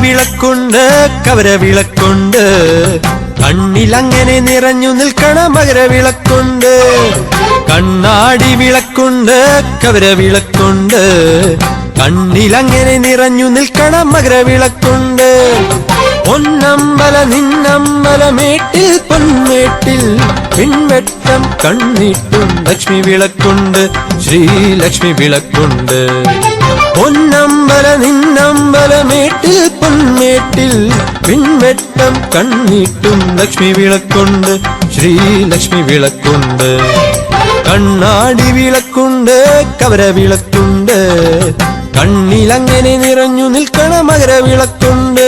വിളക്കുണ്ട് കവരവിളക്കുണ്ട് കണ്ണിലങ്ങനെ നിറഞ്ഞു നിൽക്കണ മകരവിളക്കുണ്ട് കണ്ണാടി വിളക്കുണ്ട് കവരവിളക്കുണ്ട് കണ്ണിലങ്ങനെ നിറഞ്ഞു നിൽക്കണ മകരവിളക്കുണ്ട് പൊന്നമ്പല നിന്നമ്പലമേട്ടിൽ പൊന്മേട്ടിൽ പിൻവെട്ടം കണ്ണിട്ടും ലക്ഷ്മി വിളക്കുണ്ട് ശ്രീലക്ഷ്മി വിളക്കുണ്ട് പൊന്നമ്പല നിന്നമ്പലമേട്ടിൽ പൊന്മേട്ടിൽ പിൻവെട്ടം കണ്ണിട്ടും ലക്ഷ്മി വിളക്കുണ്ട് ശ്രീലക്ഷ്മി വിളക്കുണ്ട് കണ്ണാടി വിളക്കുണ്ട് കവരവിളക്കുണ്ട് കണ്ണിലങ്ങനെ നിറഞ്ഞു നിൽക്കണ മകരവിളക്കുണ്ട്